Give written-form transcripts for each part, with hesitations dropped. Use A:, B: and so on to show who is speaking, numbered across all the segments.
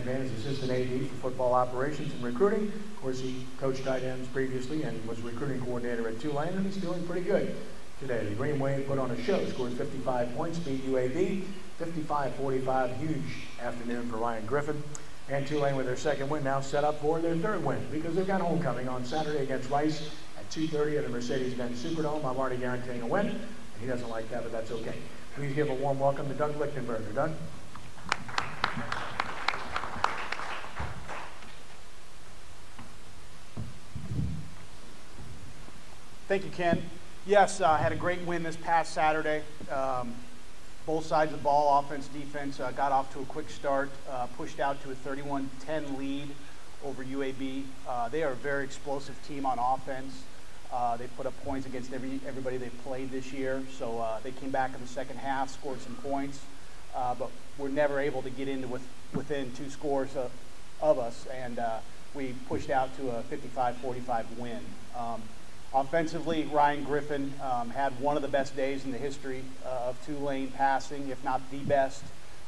A: campaign as assistant AD for football operations and recruiting. Of course, he coached tight ends previously and was recruiting coordinator at Tulane, and he's doing pretty good today. The Green Wave put on a show, scored 55 points, beat UAB, 55-45, huge afternoon for Ryan Griffin. And Tulane, with their second win, now set up for their third win because they've got homecoming on Saturday against Rice at 2:30 at the Mercedes-Benz Superdome. I'm already guaranteeing a win, and he doesn't like that, but that's okay. Please give a warm welcome to Doug Lichtenberger. Doug?
B: Thank you, Ken. Yes, I had a great win this past Saturday. Both sides of the ball, offense, defense, got off to a quick start, pushed out to a 31-10 lead over UAB. They are a very explosive team on offense. They put up points against everybody they played this year, so they came back in the second half, scored some points, but were never able to get into within 2 scores of us, and we pushed out to a 55-45 win. Offensively, Ryan Griffin had one of the best days in the history of Tulane passing, if not the best.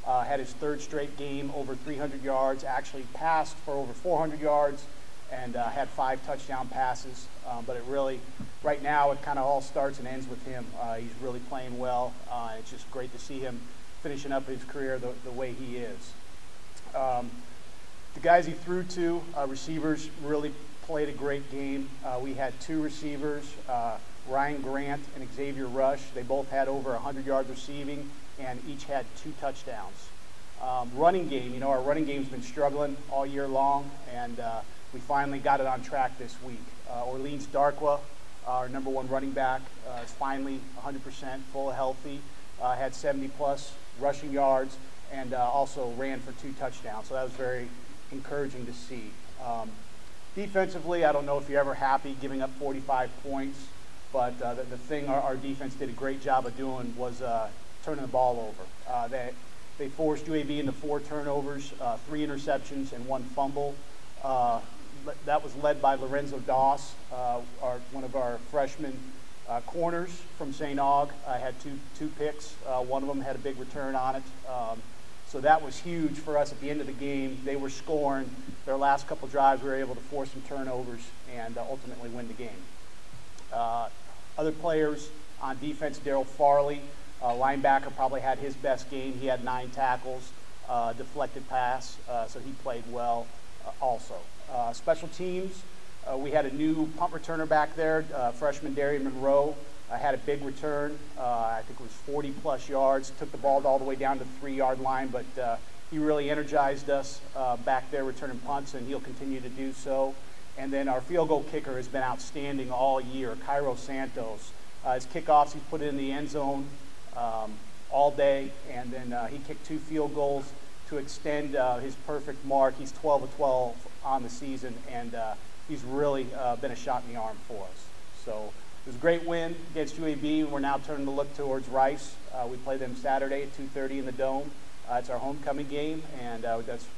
B: Had his 3rd straight game over 300 yards, actually passed for over 400 yards, and had 5 touchdown passes. But it really, right now, it kind of all starts and ends with him. He's really playing well. It's just great to see him finishing up his career the way he is. The guys he threw to, receivers, really played a great game. We had 2 receivers, Ryan Grant and Xavier Rush. They both had over 100 yards receiving and each had 2 touchdowns. Running game, our running game's been struggling all year long, and we finally got it on track this week. Orleans Darkwa, our #1 running back, is finally 100% full healthy, had 70+ rushing yards, and also ran for 2 touchdowns. So that was very encouraging to see. Defensively, I don't know if you're ever happy giving up 45 points, but the thing our defense did a great job of doing was turning the ball over. They forced UAB into 4 turnovers, 3 interceptions, and 1 fumble. That was led by Lorenzo Doss, one of our freshman corners from St. Aug. Had two picks. One of them had a big return on it. So that was huge for us at the end of the game. They were scoring. Their last couple drives, we were able to force some turnovers and ultimately win the game. Other players on defense, Daryl Farley, linebacker, probably had his best game. He had 9 tackles, deflected pass, so he played well also. Special teams, we had a new punt returner back there, freshman Darian Monroe. Had a big return. I think it was 40+ yards. Took the ball all the way down to the 3-yard line, but he really energized us back there returning punts, and he'll continue to do so. And then our field goal kicker has been outstanding all year, Cairo Santos. His kickoffs, he's put it in the end zone all day, and then he kicked 2 field goals to extend his perfect mark. He's 12 of 12 on the season, and he's really been a shot in the arm for us. So it was a great win against UAB. We're now turning to look towards Rice. We play them Saturday at 2:30 in the Dome. It's our homecoming game, and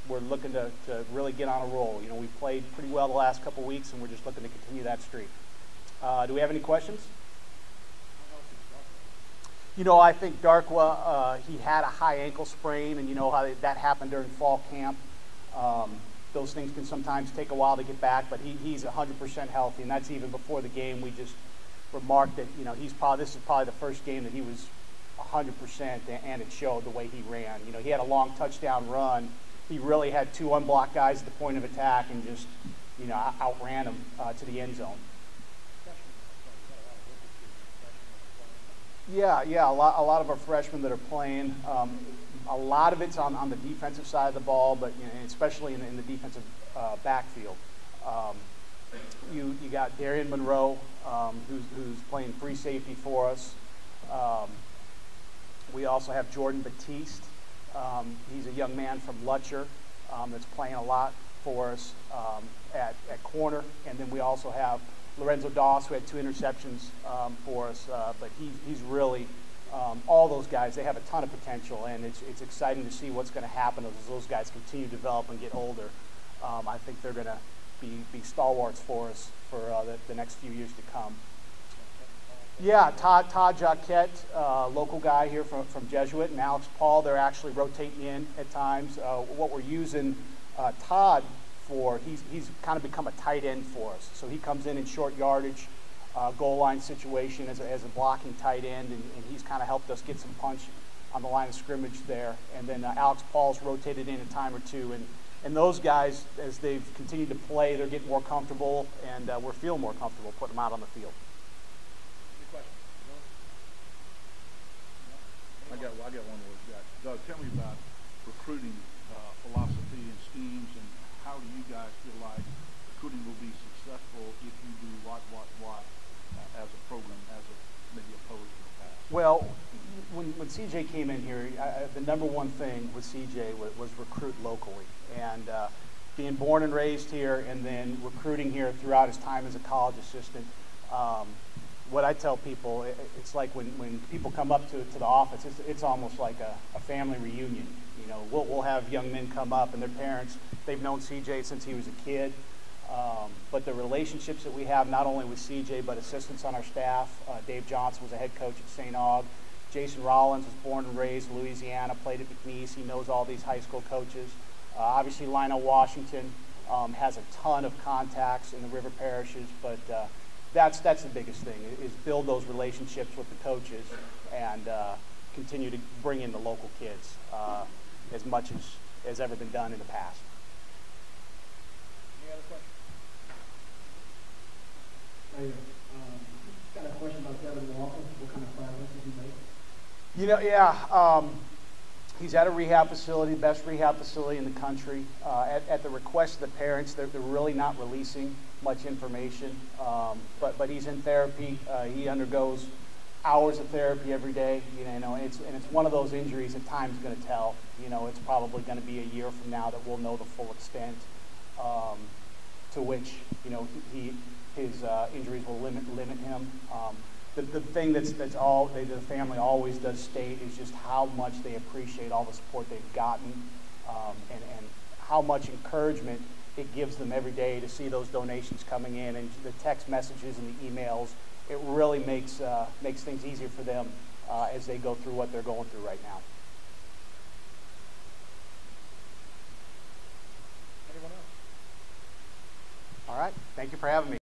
B: we're looking to really get on a roll. We've played pretty well the last couple weeks, and we're just looking to continue that streak. Do we have any questions? I think Darkwa, he had a high ankle sprain, and you know how that happened during fall camp. Those things can sometimes take a while to get back, but he's 100% healthy, and that's even before the game. We just remarked that this is probably the first game that he was 100%, and it showed the way he ran. He had a long touchdown run. He really had 2 unblocked guys at the point of attack and just outran them to the end zone. Yeah, a lot of our freshmen that are playing. A lot of it's on the defensive side of the ball, but especially in the defensive backfield. You got Darian Monroe, who's playing free safety for us. We also have Jordan Batiste. He's a young man from Lutcher that's playing a lot for us at corner. And then we also have Lorenzo Doss, who had 2 interceptions for us. But he's really, all those guys, they have a ton of potential, and it's exciting to see what's going to happen as those guys continue to develop and get older. I think they're going to be stalwarts for us for the next few years to come. Yeah, Todd Jacquette, local guy here from Jesuit, and Alex Paul, they're actually rotating in at times. What we're using Todd for, he's kind of become a tight end for us. So he comes in short yardage, goal line situation as a blocking tight end, and he's kind of helped us get some punch on the line of scrimmage there. And then Alex Paul's rotated in a time or two, and those guys, as they've continued to play, they're getting more comfortable, and we're feeling more comfortable putting them out on the field.
C: I got one more. Doug, tell me about recruiting philosophy and schemes, and how do you guys feel like recruiting will be successful if you do what as a program, as maybe opposed to the past?
B: Well, when CJ came in here, the number one thing with CJ was recruit locally, and being born and raised here, and then recruiting here throughout his time as a college assistant. What I tell people, it's like when people come up to the office, it's almost like a family reunion. You know, we'll have young men come up, and their parents, they've known CJ since he was a kid. But the relationships that we have, not only with CJ, but assistants on our staff. Dave Johnson was a head coach at St. Aug. Jason Rollins was born and raised in Louisiana, played at McNeese. He knows all these high school coaches. Obviously, Lionel Washington has a ton of contacts in the river parishes, but that's the biggest thing, is build those relationships with the coaches and continue to bring in the local kids as much as has ever been done in the past.
D: Any other questions? Got a question about Devin Walker. What kind of progress has he made?
B: You know, yeah, he's at a rehab facility, best rehab facility in the country. At the request of the parents, they're really not releasing much information, but he's in therapy. He undergoes hours of therapy every day. You know, and it's one of those injuries that time's going to tell. You know, it's probably going to be a year from now that we'll know the full extent to which, you know, his injuries will limit him. The thing that's all the family always does state is just how much they appreciate all the support they've gotten, and how much encouragement it gives them every day to see those donations coming in, and the text messages and the emails. It really makes things easier for them as they go through what they're going through right now.
D: Anyone else?
B: All right. Thank you for having me.